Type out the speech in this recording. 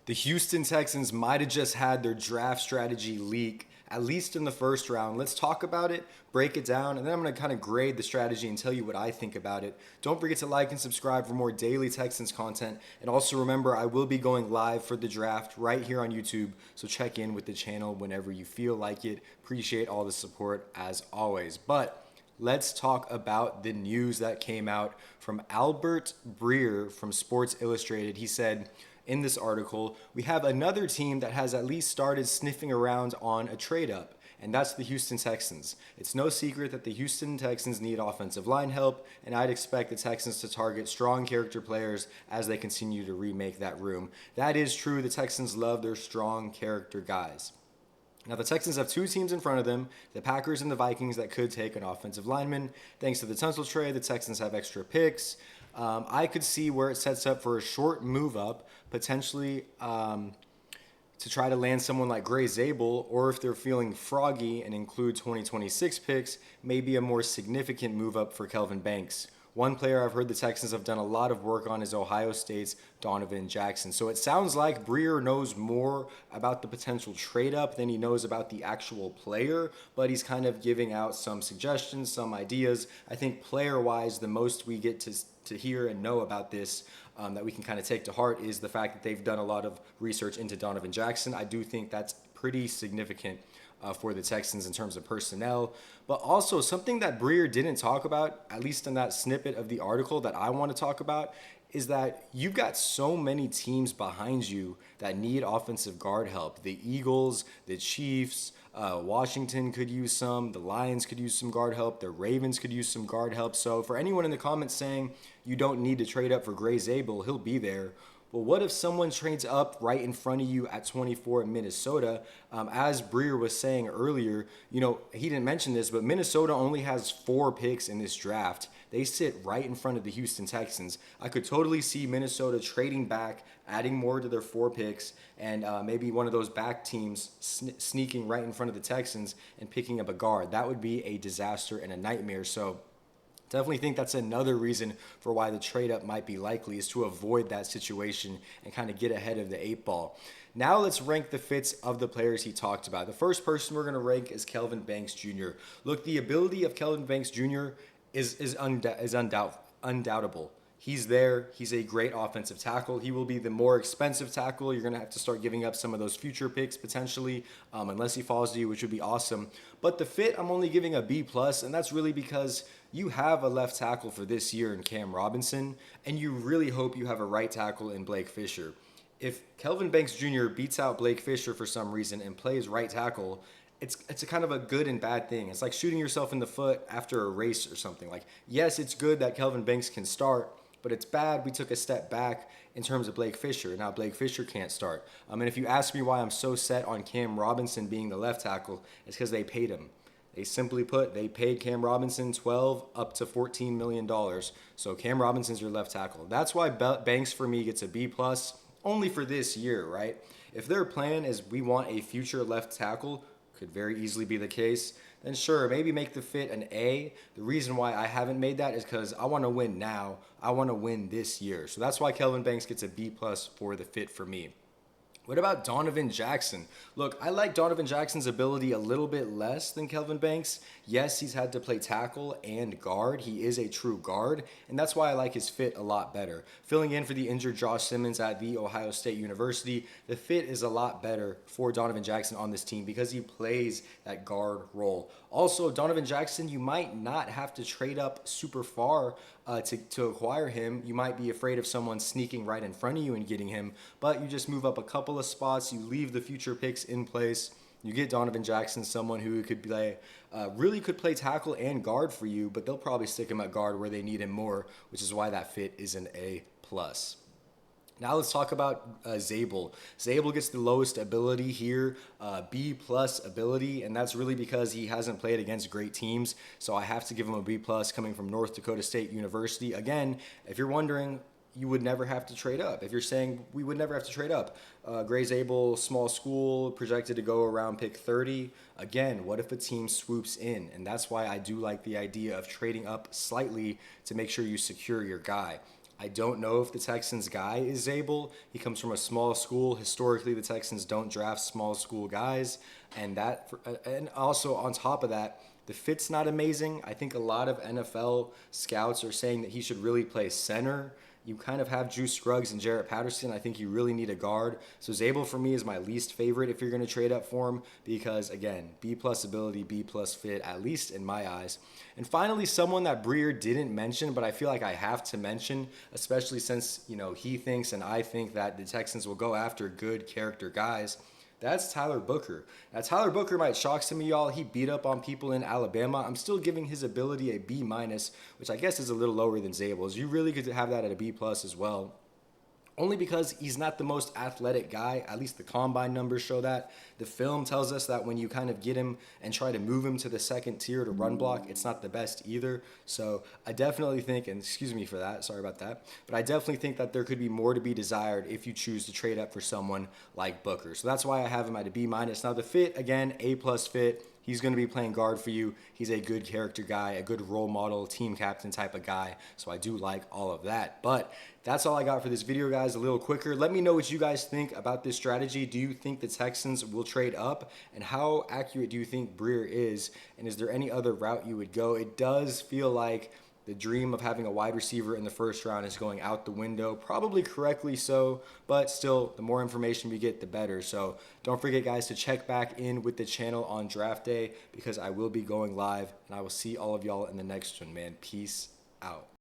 The Houston Texans might have just had their draft strategy leak, at least in the first round. Let's talk about it, break it down, and then I'm going to kind of grade the strategy and tell you what I think about it. Don't forget to like and subscribe for more daily Texans content. And also remember, I will be going live for the draft right here on YouTube, so check in with the channel whenever you feel like it. Appreciate all the support as always. But let's talk about the news that came out from Albert Breer from Sports Illustrated. He said, in this article, we have another team that has at least started sniffing around on a trade up, and that's the Houston Texans. It's no secret that the Houston Texans need offensive line help, and I'd expect the Texans to target strong character players as they continue to remake that room. That is true. The Texans love their strong character guys. Now, the Texans have two teams in front of them, the Packers and the Vikings, that could take an offensive lineman. Thanks to the Tunsil trade, the Texans have extra picks. I could see where it sets up for a short move up, potentially to try to land someone like Gray Zabel, or if they're feeling froggy and include 2026 picks, maybe a more significant move up for Kelvin Banks. One player I've heard the Texans have done a lot of work on is Ohio State's Donovan Jackson. So it sounds like Breer knows more about the potential trade up than he knows about the actual player, but he's kind of giving out some suggestions, some ideas. I think player-wise, the most we get to hear and know about this that we can kind of take to heart is the fact that they've done a lot of research into Donovan Jackson. I do think that's pretty significant for the Texans in terms of personnel. But also something that Breer didn't talk about, at least in that snippet of the article that I want to talk about, is that you've got so many teams behind you that need offensive guard help. The Eagles, the Chiefs, Washington could use some. The Lions could use some guard help. The Ravens could use some guard help. So for anyone in the comments saying you don't need to trade up for Gray Zabel, he'll be there. Well, what if someone trades up right in front of you at 24 in Minnesota? As Breer was saying earlier, he didn't mention this, but Minnesota only has 4 picks in this draft. They sit right in front of the Houston Texans. I could totally see Minnesota trading back, adding more to their 4 picks, and maybe one of those back teams sneaking right in front of the Texans and picking up a guard. That would be a disaster and a nightmare. So definitely think that's another reason for why the trade up might be likely, is to avoid that situation and kind of get ahead of the 8 ball. Now let's rank the fits of the players he talked about. The first person we're going to rank is Kelvin Banks Jr. Look, the ability of Kelvin Banks Jr. is undoubtable. He's there. He's a great offensive tackle. He will be the more expensive tackle. You're going to have to start giving up some of those future picks potentially, unless he falls to you, which would be awesome. But the fit, I'm only giving a B+, and that's really because you have a left tackle for this year in Cam Robinson, and you really hope you have a right tackle in Blake Fisher. If Kelvin Banks Jr. beats out Blake Fisher for some reason and plays right tackle, it's a kind of a good and bad thing. It's like shooting yourself in the foot after a race or something. Like, yes, it's good that Kelvin Banks can start, but it's bad we took a step back in terms of Blake Fisher. Now Blake Fisher can't start. And if you ask me why I'm so set on Cam Robinson being the left tackle, it's because they paid him. They simply put, they paid Cam Robinson $12 up to $14 million. So Cam Robinson's your left tackle. That's why Banks for me gets a B+, only for this year, right? If their plan is we want a future left tackle, could very easily be the case, then sure, maybe make the fit an A. The reason why I haven't made that is because I want to win now. I want to win this year. So that's why Kelvin Banks gets a B+ for the fit for me. What about Donovan Jackson? Look, I like Donovan Jackson's ability a little bit less than Kelvin Banks. Yes, he's had to play tackle and guard. He is a true guard, and that's why I like his fit a lot better. Filling in for the injured Josh Simmons at The Ohio State University, the fit is a lot better for Donovan Jackson on this team because he plays that guard role. Also, Donovan Jackson, you might not have to trade up super far to acquire him. You might be afraid of someone sneaking right in front of you and getting him, but you just move up a couple of spots, you leave the future picks in place, you get Donovan Jackson, someone who could really could play tackle and guard for you, but they'll probably stick him at guard where they need him more, which is why that fit is an A+. Now let's talk about Zabel. Zabel gets the lowest ability here, B+ ability, and that's really because he hasn't played against great teams, so I have to give him a B+ coming from North Dakota State University. Again, if you're wondering, you would never have to trade up. If you're saying we would never have to trade up, Gray Zabel, small school, projected to go around pick 30. Again, what if a team swoops in? And that's why I do like the idea of trading up slightly to make sure you secure your guy. I don't know if the Texans guy is Zabel. He comes from a small school. Historically, the Texans don't draft small school guys, and also on top of that, the fit's not amazing. I think a lot of NFL scouts are saying that he should really play center. You kind of have Juice Scruggs and Jarrett Patterson. I think you really need a guard. So Zabel for me is my least favorite if you're going to trade up for him because, again, B plus ability, B plus fit, at least in my eyes. And finally, someone that Breer didn't mention, but I feel like I have to mention, especially since, he thinks and I think that the Texans will go after good character guys. That's Tyler Booker. Now, Tyler Booker might shock some of y'all. He beat up on people in Alabama. I'm still giving his ability a B minus, which I guess is a little lower than Zabel's. You really could have that at a B plus as well. Only because he's not the most athletic guy. At least the combine numbers show that. The film tells us that when you kind of get him and try to move him to the second tier to run block, it's not the best either. So I definitely think, and excuse me for that, sorry about that, but I definitely think that there could be more to be desired if you choose to trade up for someone like Booker. So that's why I have him at a B minus. Now the fit, again, A plus fit. He's going to be playing guard for you. He's a good character guy, a good role model, team captain type of guy. So I do like all of that. But that's all I got for this video, guys. A little quicker. Let me know what you guys think about this strategy. Do you think the Texans will trade up? And how accurate do you think Breer is? And is there any other route you would go? It does feel like the dream of having a wide receiver in the first round is going out the window, probably correctly so, but still, the more information we get, the better. So don't forget, guys, to check back in with the channel on draft day because I will be going live, and I will see all of y'all in the next one, man. Peace out.